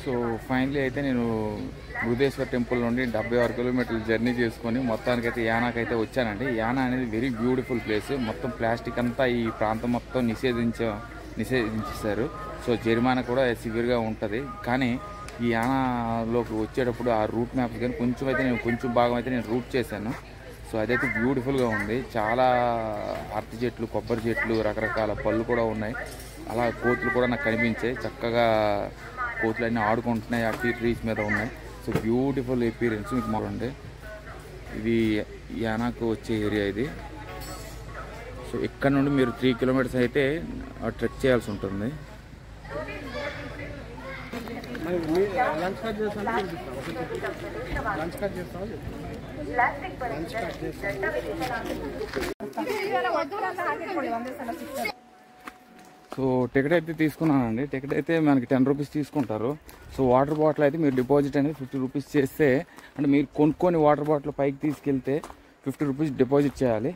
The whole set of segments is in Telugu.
సో ఫైనలీ అయితే నేను బృహదేశ్వర టెంపుల్ నుండి 76 కిలోమీటర్లు జర్నీ చేసుకొని మొత్తానికైతే యానాకైతే వచ్చానండి. యానా అనేది వెరీ బ్యూటిఫుల్ ప్లేస్. మొత్తం ప్లాస్టిక్ అంతా ఈ ప్రాంతం మొత్తం నిషేధించేశారు. సో జరిమానా కూడా సివియర్గా ఉంటుంది. కానీ ఈ యానాలోకి వచ్చేటప్పుడు ఆ రూట్ మ్యాప్స్ కానీ కొంచెం భాగం అయితే నేను రూట్ చేశాను. సో అదైతే బ్యూటిఫుల్గా ఉంది. చాలా అరటి చెట్లు, కొబ్బరి చెట్లు, రకరకాల పళ్ళు కూడా ఉన్నాయి. అలా కోతులు కూడా నాకు కనిపించాయి. చక్కగా కోతులన్నీ ఆడుకుంటున్నాయి, ఆ ట్రీస్ మీద ఉన్నాయి. సో బ్యూటిఫుల్ ఎక్స్పీరియన్స్ మీకు మాట్లాడండి. ఇది యానాకు వచ్చే ఏరియా ఇది. సో ఇక్కడ నుండి మీరు 3 కిలోమీటర్స్ అయితే ట్రెక్ చేయాల్సి ఉంటుంది. సో టికెట్ అయితే తీసుకున్నానండి. టికెట్ అయితే మనకి 10 రూపీస్ తీసుకుంటారు. సో వాటర్ బాటిల్ అయితే మీరు డిపాజిట్ అనేది 50 రూపీస్ చేస్తే, అంటే మీరు కొనుక్కొని వాటర్ బాటిల్ పైకి తీసుకెళ్తే 50 రూపీస్ డిపాజిట్ చేయాలి.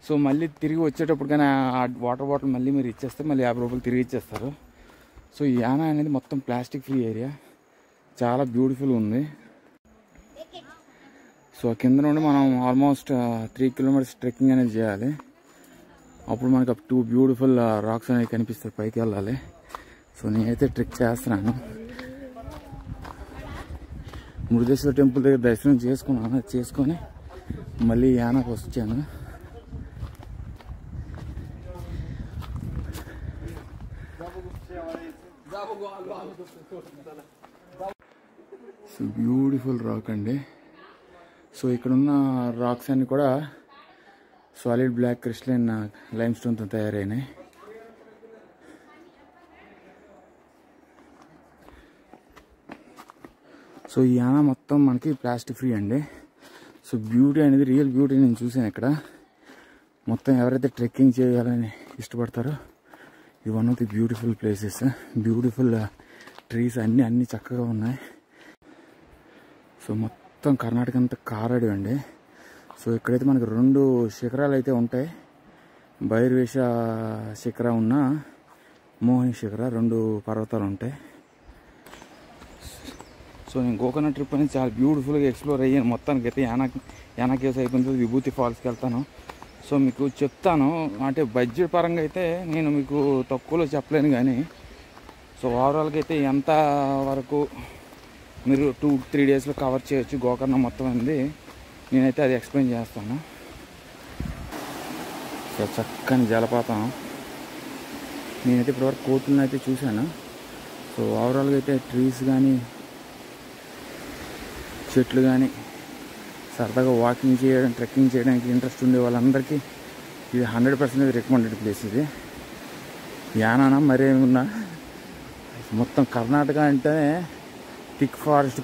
సో మళ్ళీ తిరిగి వచ్చేటప్పుడు కానీ ఆ వాటర్ బాటిల్ మళ్ళీ మీరు ఇచ్చేస్తే మళ్ళీ 50 రూపాయలు తిరిగి ఇచ్చేస్తారు. సో ఈ యానా అనేది మొత్తం ప్లాస్టిక్ ఫ్రీ ఏరియా. చాలా బ్యూటిఫుల్ ఉంది. సో కింద నుండి మనం ఆల్మోస్ట్ 3 కిలోమీటర్స్ ట్రెక్కింగ్ అనేది చేయాలి. అప్పుడు మనకు 2 బ్యూటిఫుల్ రాక్స్ అనేవి కనిపిస్తాయి. పైకి వెళ్ళాలి. సో నేనైతే ట్రెక్ చేస్తున్నాను. బృహదేశ్వర టెంపుల్ దగ్గర దర్శనం చేసుకొని మళ్ళీ యానాకు వచ్చాను. సో బ్యూటిఫుల్ రాక్ అండి. సో ఇక్కడున్న రాక్స్ అన్ని కూడా సాలిడ్ బ్లాక్ క్రిస్టలైన్ లైమ్ స్టోన్తో తయారైనాయి. సో ఈ యానా మొత్తం మనకి ప్లాస్టిక్ ఫ్రీ అండి. సో బ్యూటీ అనేది రియల్ బ్యూటీ నేను చూసాను ఇక్కడ. మొత్తం ఎవరైతే ట్రెక్కింగ్ చేయాలని ఇష్టపడతారో ఇది one of the beautiful places. Beautiful trees అన్నీ చక్కగా ఉన్నాయి. సో మొత్తం కర్ణాటక అంతా కారడి అండి. సో ఇక్కడైతే మనకి 2 శిఖరాలు అయితే ఉంటాయి. భైరవేశ శిఖర ఉన్న మోహిని శిఖర 2 పర్వతాలు ఉంటాయి. సో నేను గోకర్ణ ట్రిప్ అనేది చాలా బ్యూటిఫుల్గా ఎక్స్ప్లోర్ అయ్యాను. మొత్తానికి అయితే యానా కేవ్స్ అయిపోయింది, విభూతి ఫాల్స్కి వెళ్తాను. సో మీకు చెప్తాను, అంటే బడ్జెట్ పరంగా అయితే నేను మీకు తక్కువలో చెప్పలేను. కానీ సో ఓవరాల్గా అయితే ఎంత వరకు మీరు 2-3 డేస్లో కవర్ చేయొచ్చు గోకర్ణ మొత్తం అనేది నేనైతే అది ఎక్స్ప్లెయిన్ చేస్తాను. సో చక్కని జలపాతం. నేనైతే ఇప్పటివరకు కోతులను అయితే చూశాను. సో ఓవరాల్గా అయితే ట్రీస్ కానీ చెట్లు కానీ సరదాగా వాకింగ్ చేయడం, ట్రెక్కింగ్ చేయడానికి ఇంట్రెస్ట్ ఉండే వాళ్ళందరికీ ఇది 100% రికమెండెడ్ ప్లేస్. ఇది యానా మరేమున్నా మొత్తం కర్ణాటక అంటేనే థిక్ ఫారెస్ట్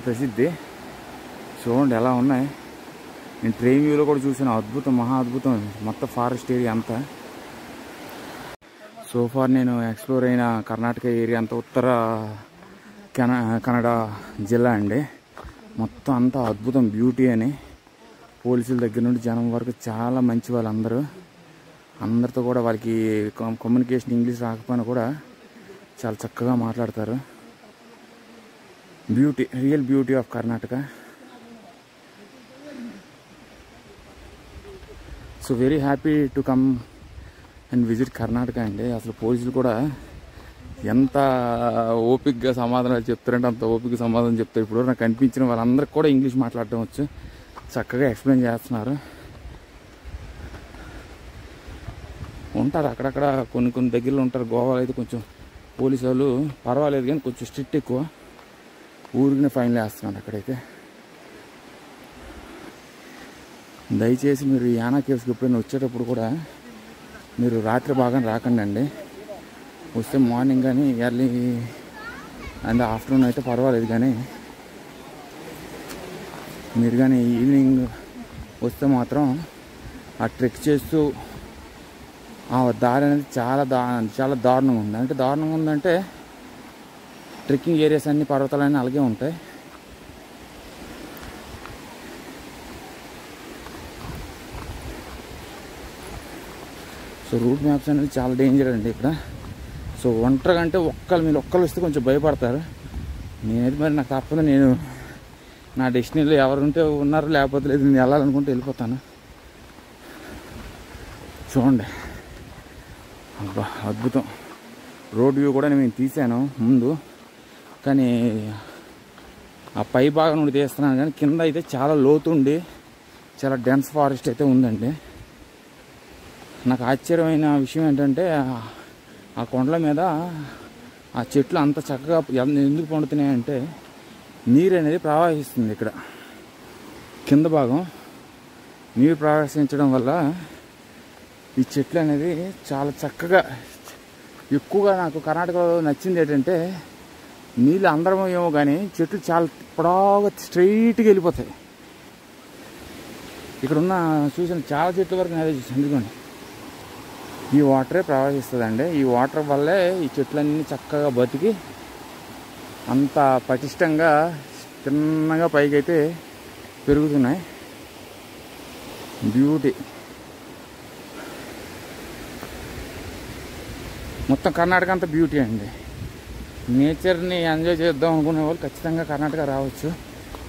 ప్రసిద్ధి. చూడండి ఎలా ఉన్నాయి. నేను ట్రైన్ వ్యూలో కూడా చూసాను. అద్భుతం, మహా అద్భుతం మొత్తం ఫారెస్ట్ ఏరియా అంతా. సోఫార్ నేను ఎక్స్ప్లోర్ అయిన కర్ణాటక ఏరియా అంతా ఉత్తర కన్నడ జిల్లా అండి. మొత్తం అంతా అద్భుతం, బ్యూటీ అని. పోలీసుల దగ్గర నుండి జనం వరకు చాలా మంచి వాళ్ళు. అందరితో కూడా వాళ్ళకి కమ్యూనికేషన్ ఇంగ్లీష్ రాకపోయినా కూడా చాలా చక్కగా మాట్లాడతారు. Beauty, real beauty of Karnataka. So very happy to come and visit Karnataka అండి. అసలు పోలీసులు కూడా ఎంత ఓపికగా సమాధానాలు చెప్తారంటే అంత ఓపిక సమాధానం చెప్తారు. ఇప్పుడు నాకు కనిపించిన వాళ్ళందరికీ కూడా ఇంగ్లీష్ మాట్లాడటం వచ్చు. చక్కగా ఎక్స్ప్లెయిన్ చేస్తున్నారు. ఉంటారు అక్కడక్కడ కొన్ని దగ్గరలో ఉంటారు. గోవాలో అయితే కొంచెం పోలీసు వాళ్ళు పర్వాలేదు కానీ కొంచెం స్ట్రిక్ట్ ఎక్కువ. ఊరికినే ఫైన్లు వేస్తున్నారు అక్కడైతే. దయచేసి మీరు యానా కేవ్స్కి ఎప్పుడైనా వచ్చేటప్పుడు కూడా మీరు రాత్రి బాగా రాకండి అండి. వస్తే మార్నింగ్ కానీ ఎర్లీ అండ్ ఆఫ్టర్నూన్ అయితే పర్వాలేదు. కానీ మీరు కానీ ఈవినింగ్ వస్తే మాత్రం ఆ ట్రెక్ చేస్తూ ఆ దారి అనేది చాలా దారుణంగా ఉంది. అంటే దారుణంగా ఉందంటే ట్రెక్కింగ్ ఏరియాస్ అన్ని పర్వతాలన్నీ అలాగే ఉంటాయి. సో రూట్ మ్యాప్స్ అనేది చాలా డేంజర్ అండి ఇక్కడ. సో ఒంటరిగా అంటే మీరు ఒక్కరు వస్తే కొంచెం భయపడతారు. నేనైతే మరి నాకు తప్పదు, నేను నా డెస్టినీలో ఎవరు ఉంటే ఉన్నారు, లేకపోతే లేదు, నేను వెళ్ళాలనుకుంటే వెళ్ళిపోతాను. చూడండి, అబ్బా అద్భుతం. రోడ్ వ్యూ కూడా నేను తీసాను ముందు, కానీ ఆ పై భాగం నుండి తీస్తున్నాను, కానీ కింద అయితే చాలా లోతుండి చాలా డెన్స్ ఫారెస్ట్ అయితే ఉందండి. నాకు ఆశ్చర్యమైన విషయం ఏంటంటే ఆ కొండల మీద ఆ చెట్లు అంత చక్కగా ఎందుకు పండుతున్నాయంటే నీరు అనేది ప్రవహిస్తుంది. ఇక్కడ కింద భాగం నీరు ప్రవహించడం వల్ల ఈ చెట్లు అనేది చాలా చక్కగా, ఎక్కువగా నాకు కర్ణాటకలో నచ్చింది ఏంటంటే నీళ్ళు అందరం ఏమో కానీ చెట్లు చాలా పొడవుగా స్ట్రైట్గా వెళ్ళిపోతాయి. ఇక్కడ ఉన్న చూసిన చాలా చెట్ల వరకు నేను అదే చూసాను. ఎందుకండి ఈ వాటరే ప్రవహిస్తుందండి. ఈ వాటర్ వల్లే ఈ చెట్లన్నీ చక్కగా బతికి అంత పటిష్టంగా చిన్నగా పైకైతే పెరుగుతున్నాయి. బ్యూటీ. మొత్తం కర్ణాటక అంతా బ్యూటీ అండి. నేచర్ని ఎంజాయ్ చేద్దాం అనుకునే వాళ్ళు ఖచ్చితంగా కర్ణాటక రావచ్చు.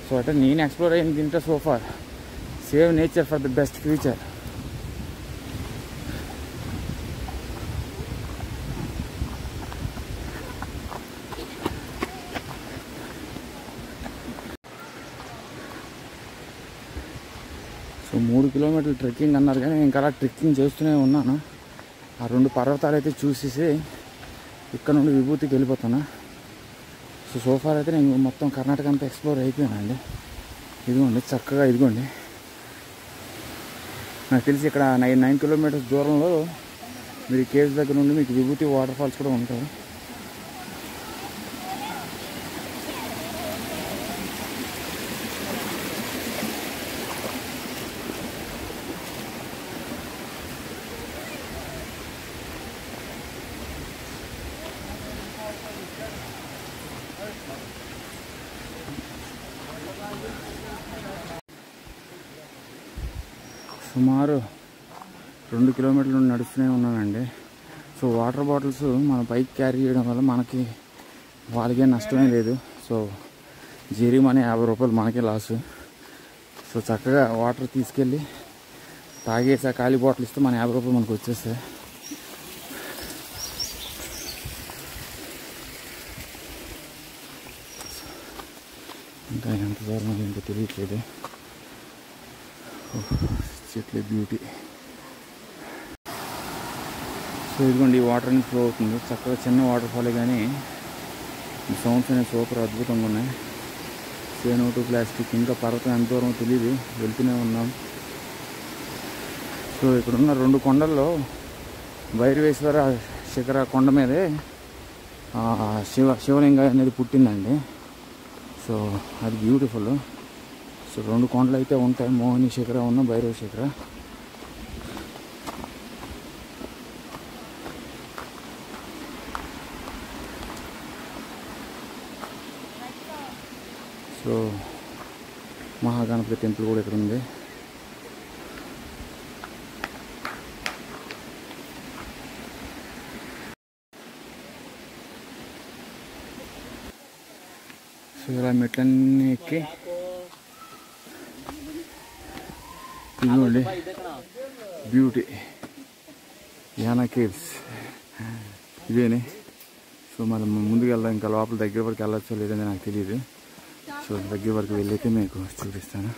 సో అంటే నేను ఎక్స్ప్లోర్ అయింది తింటే so far save nature for the best future. So 3 కిలోమీటర్లు ట్రెక్కింగ్ అన్నారు, కానీ ఇంకా అలా ట్రెక్కింగ్ చేస్తూనే ఉన్నాను. ఆ 2 పర్వతాలు అయితే చూసేసి ఇక్కడ నుండి విభూతికి వెళ్ళిపోతాను. సో సోఫార్ అయితే నేను మొత్తం కర్ణాటక అంతా ఎక్స్ప్లోర్ అయిపోయానండి. ఇదిగోండి చక్కగా, ఇదిగోండి నాకు తెలిసి ఇక్కడ 9 కిలోమీటర్స్ దూరంలో మీరు కేవ్స్ దగ్గర నుండి మీకు విభూతి వాటర్ ఫాల్స్ కూడా ఉంటాయి. సుమారు 2 కిలోమీటర్ల నుండి నడుస్తూనే ఉన్నానండి. సో వాటర్ బాటిల్స్ మన బైక్ క్యారీ చేయడం వల్ల మనకి వాళ్ళకే నష్టమే లేదు. సో జరిమానా 50 రూపాయలు మనకే లాసు. సో చక్కగా వాటర్ తీసుకెళ్ళి తాగేసి ఆ ఖాళీ బాటిల్ ఇస్తే మన 50 రూపాయలు మనకు వచ్చేస్తాయి. ఇంకా ఎంత దూరం ఇంకా తెలియట్లేదు. చెట్లే బ్యూటీ. సో ఇదిగోండి ఈ వాటర్ అనేది ఫ్లో అవుతుంది. చక్కగా చిన్న వాటర్ ఫాలే కానీ ఈ సౌండ్స్ అనేవి సూపర్ అద్భుతంగా ఉన్నాయి. CO2 ప్లాస్టిక్ ఇంకా పర్వతం ఎంత దూరం తెలియదు, వెళ్తూనే ఉన్నాం. సో ఇక్కడున్న 2 కొండల్లో భైరవేశ్వర శిఖర కొండ మీదే శివలింగం అనేది పుట్టిందండి. సో అది బ్యూటిఫుల్. సో 2 కొండలు అయితే ఉంటాయి, మోహిని శిఖర ఉన్న భైరవ శిఖర. సో మహాగణపతి టెంపుల్ కూడా ఇక్కడ ఉంది. సో ఇలా మెట్లన్నీ ఎక్కి ఇదిగోండి బ్యూటీ యానా కేవ్స్ ఇదేనే. సో మనం ముందుకు వెళ్దాం, ఇంకా లోపల దగ్గర వరకు వెళ్ళొచ్చో లేదని నాకు తెలియదు. సో దగ్గర వరకు వెళ్ళైతే మీకు చూపిస్తాను.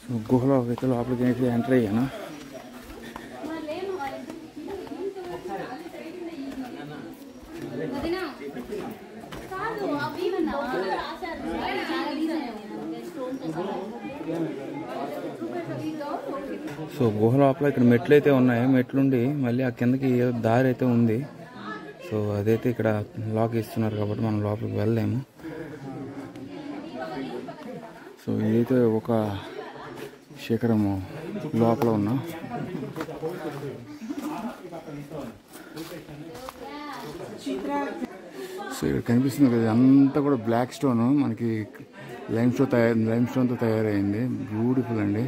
సో గుహలో అయితే లోపలికి అయితే ఎంటర్ అయ్యాను. సో గుహ లోపల ఇక్కడ మెట్లు అయితే ఉన్నాయి. మెట్లుండి మళ్ళీ ఆ కిందకి దారి అయితే ఉంది. సో అదైతే ఇక్కడ లాక్ ఇస్తున్నారు కాబట్టి మనం లోపలికి వెళ్ళలేము. సో ఇదైతే ఒక శిఖరము లోపల ఉన్నాం. సో ఇక్కడ కనిపిస్తుంది కదా, అంతా కూడా బ్లాక్ స్టోన్, మనకి లైమ్ స్టోన్తో తయారైంది. బ్యూటిఫుల్ అండి.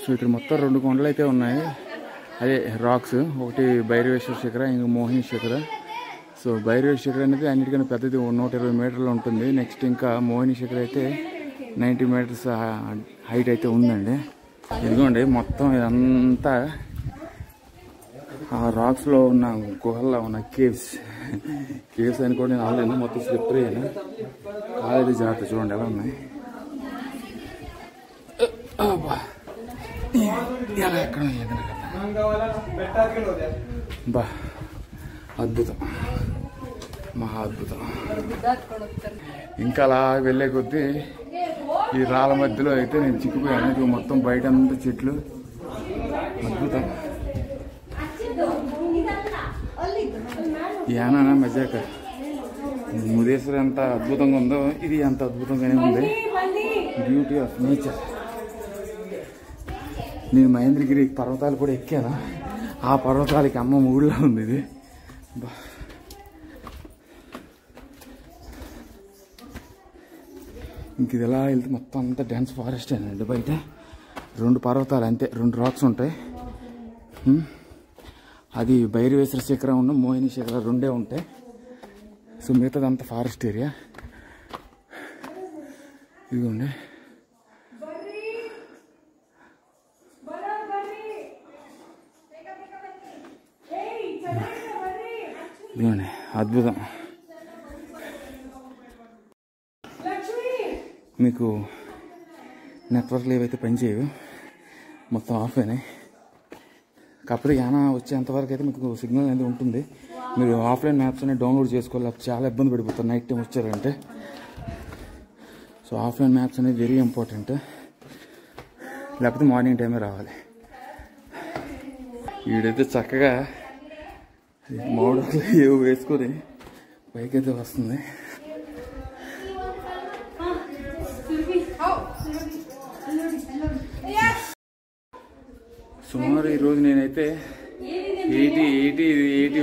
సో ఇక్కడ మొత్తం 2 కొండలు అయితే ఉన్నాయి. అదే రాక్స్, ఒకటి భైరవేశ్వర శిఖర, ఇంకా మోహిని శిఖర. సో భైరవేశ్వర శిఖర అనేది అన్నిటికన్నా పెద్దది, 120 మీటర్లు ఉంటుంది. నెక్స్ట్ ఇంకా మోహిని శిఖర అయితే 90 మీటర్స్ హైట్ అయితే ఉందండి. ఇదిగోండి మొత్తం ఇదంతా ఆ రాక్స్లో ఉన్న గుహల్లో ఉన్న కేవ్స్ అని కూడా నేను ఆడలేను. మొత్తం స్లిప్పరీ అయినా కాలేజీ జాగ్రత్త. చూడండి ఎలా ఉన్నాయి, ఎలా ఎక్కడ బా అద్భుతం, మహా అద్భుతం. ఇంకా అలా వెళ్ళే కొద్దీ ఈ రాళ్ళ మధ్యలో అయితే నేను చిక్కిపోయాను. ఇది మొత్తం బయట అంతా చెట్లు, అద్భుతం. యానా మజాక ముదేశ్వరి ఎంత అద్భుతంగా ఉందో ఇది అంత అద్భుతంగానే ఉంది. Beauty of nature. నేను మహేంద్రగిరి పర్వతాలు కూడా ఎక్కాను. ఆ పర్వతాలకి అమ్మ ఊళ్ళో ఉంది ఇది. ఇంక ఇది ఎలా వెళ్తే మొత్తం అంతా డెన్స్ ఫారెస్ట్ అండి. బయట 2 పర్వతాలు అంతే, 2 రాక్స్ ఉంటాయి. అది భైరవేశ్వర శిఖరం ఉన్న మోహిని శిఖరం 2 ఉంటాయి. సో మిగతాదంతా ఫారెస్ట్ ఏరియా. ఇదిగోండి ఇదిగోండి అద్భుతం. మీకు నెట్వర్క్లు ఏవైతే పనిచేయవు, మొత్తం ఆఫ్ అయినాయి. కాకపోతే యానా వచ్చేంతవరకు అయితే మీకు సిగ్నల్ అనేది ఉంటుంది. మీరు ఆఫ్లైన్ మ్యాప్స్ అనేది డౌన్లోడ్ చేసుకోవాలి, చాలా ఇబ్బంది పడిపోతారు నైట్ టైం వచ్చారంటే. సో ఆఫ్లైన్ మ్యాప్స్ అనేది వెరీ ఇంపార్టెంట్, లేకపోతే మార్నింగ్ టైమే రావాలి. వీడైతే చక్కగా మోడల్ ఏవో వేసుకొని పైకైతే వస్తుంది. సుమారు ఈరోజు నేనైతే 80,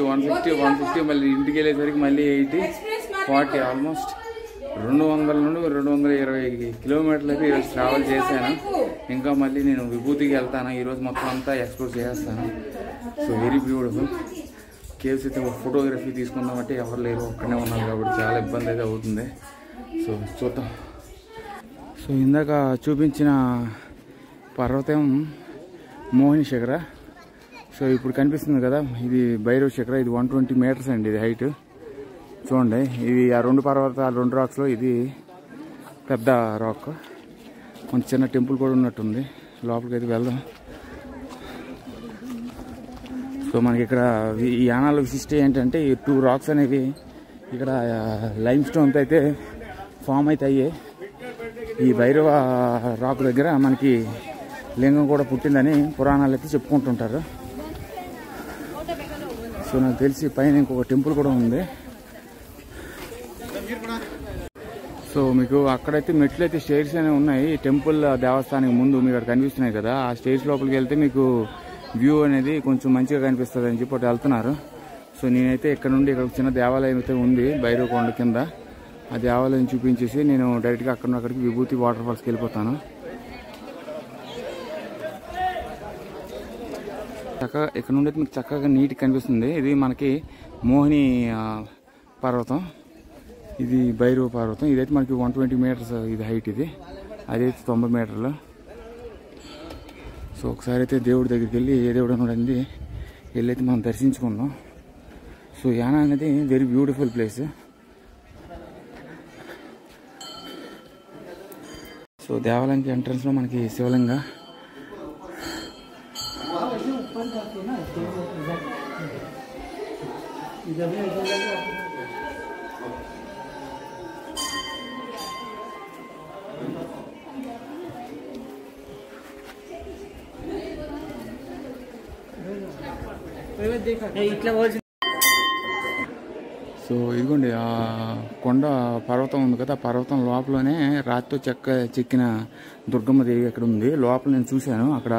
150 మళ్ళీ ఇంటికి వెళ్ళేసరికి మళ్ళీ 80, 40 ఆల్మోస్ట్ 200 నుండి 220 కిలోమీటర్లు అయితే ఈరోజు ట్రావెల్ చేశాను. ఇంకా మళ్ళీ నేను విభూతికి వెళ్తాను. ఈరోజు మొత్తం అంతా ఎక్స్ప్లోర్ చేస్తాను. So very beautiful caves. అయితే ఫోటోగ్రఫీ తీసుకుందామంటే ఎవరు లేరు, ఒక్కడే ఉన్నాను కాబట్టి చాలా ఇబ్బంది అయితే అవుతుంది. సో చూద్దాం. సో ఇందాక చూపించిన పర్వతం మోహిని శిఖర. సో ఇప్పుడు కనిపిస్తుంది కదా, ఇది భైరవ శిఖర. ఇది 120 మీటర్స్ అండి ఇది హైట్. చూడండి, ఇది ఆ 2 పర్వతాలు 2 రాక్స్లో ఇది పెద్ద రాక్. కొంచెం చిన్న టెంపుల్ కూడా ఉన్నట్టుంది. లోపలికి అయితే వెళ్దాం. సో మనకి ఇక్కడ ఈ యానాల విశిష్ట ఏంటంటే ఈ 2 రాక్స్ అనేవి ఇక్కడ లైమ్ స్టోన్తో అయితే ఫామ్ అయితే అయ్యాయి. ఈ భైరవ రాక్ దగ్గర మనకి లింగం కూడా పుట్టిందని పురాణాలు అయితే చెప్పుకుంటుంటారు. సో నాకు తెలిసి పైన ఇంకొక టెంపుల్ కూడా ఉంది. సో మీకు అక్కడైతే మెట్లు అయితే స్టేర్స్ అనేవి ఉన్నాయి. టెంపుల్ దేవస్థానానికి ముందు మీకు అక్కడ కనిపిస్తున్నాయి కదా, ఆ స్టేర్స్ లోపలికి వెళ్తే మీకు వ్యూ అనేది కొంచెం మంచిగా కనిపిస్తుంది అని చెప్పి వెళ్తున్నారు. సో నేనైతే ఇక్కడ నుండి ఇక్కడ చిన్న దేవాలయం అయితే ఉంది భైరవ కొండ కింద. ఆ దేవాలయం చూపించేసి నేను డైరెక్ట్గా అక్కడికి విభూతి వాటర్ ఫాల్స్కి వెళ్ళిపోతాను. చక్కగా ఇక్కడ నుండి మీకు చక్కగా నీట్గా కనిపిస్తుంది. ఇది మనకి మోహిని పర్వతం, ఇది భైరవ పర్వతం. ఇదైతే మనకి 120 మీటర్స్ ఇది హైట్. ఇది అదైతే 90 మీటర్లు. సో ఒకసారి అయితే దేవుడి దగ్గరికి వెళ్ళి ఏ దేవుడు అన్నది వెళ్ళైతే మనం దర్శించుకుందాం. సో యానా అనేది వెరీ బ్యూటిఫుల్ ప్లేస్. సో దేవాలయానికి ఎంట్రన్స్లో మనకి శివలింగ. సో ఇదిగోండి ఆ కొండ పర్వతం ఉంది కదా, ఆ పర్వతం లోపలనే రాతితో చెక్కిన దుర్గమ్మ దేవి అక్కడ ఉంది. లోపల నేను చూశాను, అక్కడ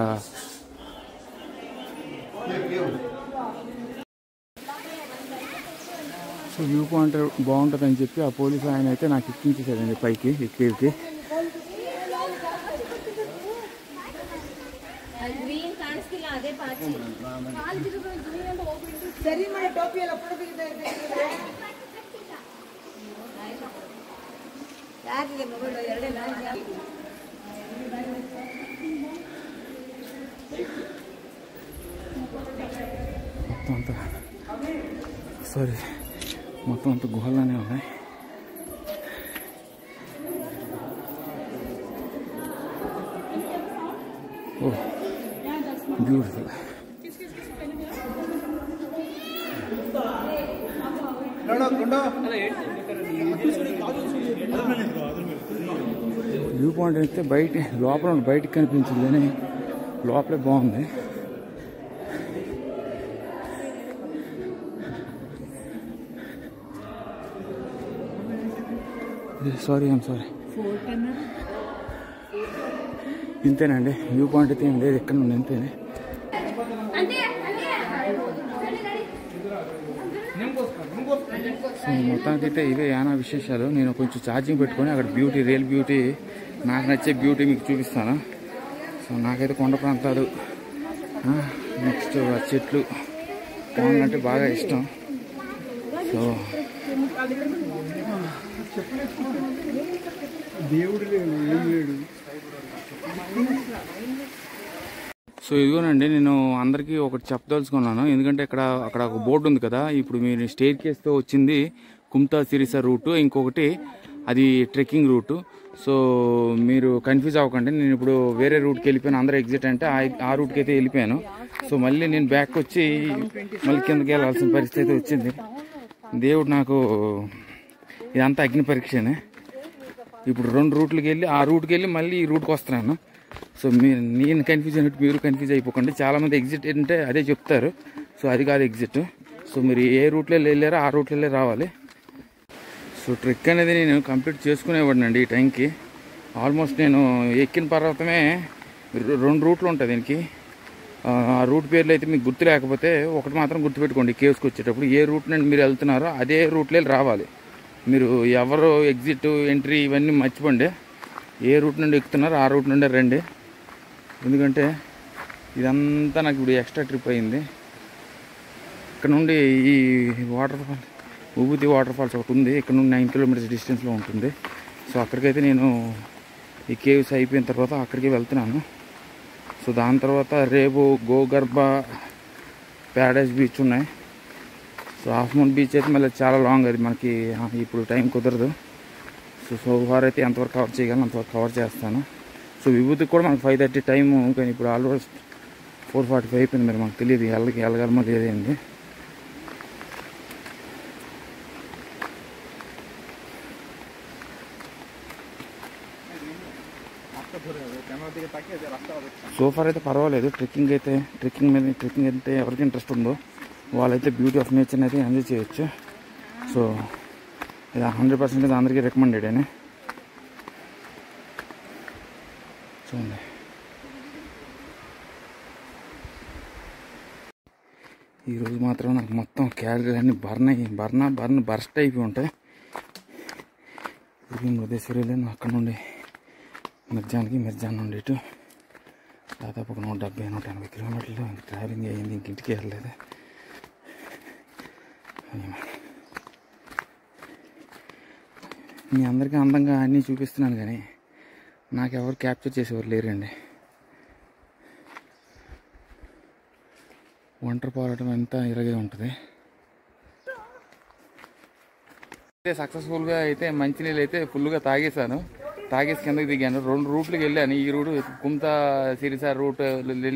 సో వ్యూ పాయింట్ బాగుంటుందని చెప్పి ఆ పోలీసు ఆయన అయితే నాకు ఎక్కించేసాడండి పైకి ఎక్కేకి. మొత్తం అంతా మొత్తం అంతా గుహల్లోనే ఉన్నాయి. ఓ బ్యూటిఫుల్. వ్యూ పాయింట్ అయితే బయటికి కనిపించింది కానీ లోపలే బాగుంది. సారీ ఇంతేనండి వ్యూ పాయింట్ అయితే ఏం లేదు, ఎక్కడ ఉంది ఇంతేనే. సో మొత్తానికి అయితే ఇవే యానా విశేషాలు. నేను కొంచెం ఛార్జింగ్ పెట్టుకొని అక్కడ రియల్ బ్యూటీ, నాకు నచ్చే బ్యూటీ మీకు చూపిస్తాను. సో నాకైతే కొండ ప్రాంతాలు, నెక్స్ట్ చెట్లు అంటే బాగా ఇష్టం. సో ఇదిగోనండి, నేను అందరికీ ఒకటి చెప్పదలుచుకున్నాను. ఎందుకంటే అక్కడ ఒక బోర్డు ఉంది కదా, ఇప్పుడు మీరు స్టేర్ కేస్తో వచ్చింది కుమ్తా సిరిసా రూటు, ఇంకొకటి అది ట్రెక్కింగ్ రూటు. సో మీరు కన్ఫ్యూజ్ అవ్వకండి. నేను ఇప్పుడు వేరే రూట్కి వెళ్ళిపోయాను, అందరూ ఎగ్జిట్ అంటే ఆ రూట్కి అయితే వెళ్ళిపోయాను. సో మళ్ళీ నేను బ్యాక్ వచ్చి మళ్ళీ కిందకి వెళ్ళాల్సిన పరిస్థితి వచ్చింది. దేవుడు నాకు ఇదంతా అగ్ని పరీక్షనే. ఇప్పుడు 2 రూట్లకి వెళ్ళి ఆ రూట్కి వెళ్ళి మళ్ళీ ఈ రూట్కి వస్తున్నాను. సో నేను కన్ఫ్యూజ్ అయినట్టు మీరు కన్ఫ్యూజ్ అయిపోకండి. చాలామంది ఎగ్జిట్ అంటే అదే చెప్తారు. సో అది కాదు ఎగ్జిట్. సో మీరు ఏ రూట్లో వెళ్ళారో ఆ రూట్లో రావాలి. సో ట్రెక్ అనేది నేను కంప్లీట్ చేసుకునేవాడినండి ఈ టైంకి. ఆల్మోస్ట్ నేను ఎక్కిన పర్వతమే 2 రూట్లు ఉంటాయి దీనికి. ఆ రూట్ పేర్లు అయితే మీకు గుర్తు లేకపోతే ఒకటి మాత్రం గుర్తుపెట్టుకోండి, కేవ్స్కి వచ్చేటప్పుడు ఏ రూట్ నుండి మీరు వెళ్తున్నారో అదే రూట్లో రావాలి. మీరు ఎవరు ఎగ్జిట్ ఎంట్రీ ఇవన్నీ మర్చిపోండి. ఏ రూట్ నుండి ఎక్కుతున్నారో ఆ రూట్ నుండి రండి. ఎందుకంటే ఇదంతా నాకు ఇప్పుడు ఎక్స్ట్రా ట్రిప్ అయింది. ఇక్కడ నుండి ఈ విభూతి వాటర్ ఫాల్స్ ఒకటి ఉంది, ఇక్కడ నుండి 9 కిలోమీటర్స్ డిస్టెన్స్లో ఉంటుంది. సో అక్కడికైతే నేను ఈ కేవ్స్ అయిపోయిన తర్వాత అక్కడికి వెళ్తున్నాను. సో దాని తర్వాత రేపు గోగర్భ, ప్యారడైజ్ బీచ్ ఉన్నాయి. సో హాఫ్ మూన్ బీచ్ అయితే మళ్ళీ చాలా లాంగ్, అది మనకి ఇప్పుడు టైం కుదరదు. సో ఫార్ అయితే ఎంతవరకు కవర్ చేయగలను అంతవరకు కవర్ చేస్తాను. సో విభూతికి కూడా మనకు 5:30 టైము, కానీ ఇప్పుడు ఆల్మోస్ట్ 4:45 అయిపోయింది. మరి మాకు తెలియదు వెళ్ళగలమో లేదేంది. సో ఫార్ అయితే పర్వాలేదు. ట్రెక్కింగ్ అంటే ఎవరికి ఇంట్రెస్ట్ ఉందో వాళ్ళైతే బ్యూటీ ఆఫ్ నేచర్ని అయితే ఎంజాయ్ చేయొచ్చు. సో ఇది 100% అందరికీ రికమెండెడ్ అని చూడండి. ఈరోజు మాత్రం నాకు మొత్తం క్యాలరీలు అన్నీ బర్స్ట్ అయిపోయి ఉంటాయి. ఇది మృదేశ్వరి వెళ్ళాను, అక్కడ నుండి మిర్జాన్ నుండి ఇటు దాదాపు ఒక 170-180 కిలోమీటర్లు ట్రావెలింగ్ అయ్యింది. ఇంటికి వెళ్ళలేదు. మీ అందరికీ అందంగా అన్నీ చూపిస్తున్నాను కానీ నాకెవరు క్యాప్చర్ చేసేవారు లేరండి. ఒంటరి పోరాటం అంతా ఇలాగే ఉంటుంది. సక్సెస్ఫుల్గా అయితే మంచినీళ్ళు అయితే ఫుల్గా తాగేశాను. తాగేసి కిందకి దిగాను. 2 రూట్లకి వెళ్ళాను. ఈ రూట్ కుమ్తా సిరిసా రూట్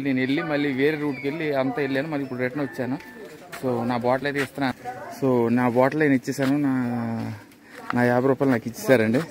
నేను వెళ్ళి మళ్ళీ వేరే రూట్కి వెళ్ళి అంతా వెళ్ళాను. మళ్ళీ ఇప్పుడు రిటర్న్ వచ్చాను. సో నా బాటిల్ అయితే ఇస్తున్నాను. సో నా బాటిల్ నేను ఇచ్చేసాను. నా 50 రూపాయలు నాకు ఇచ్చేసారండి.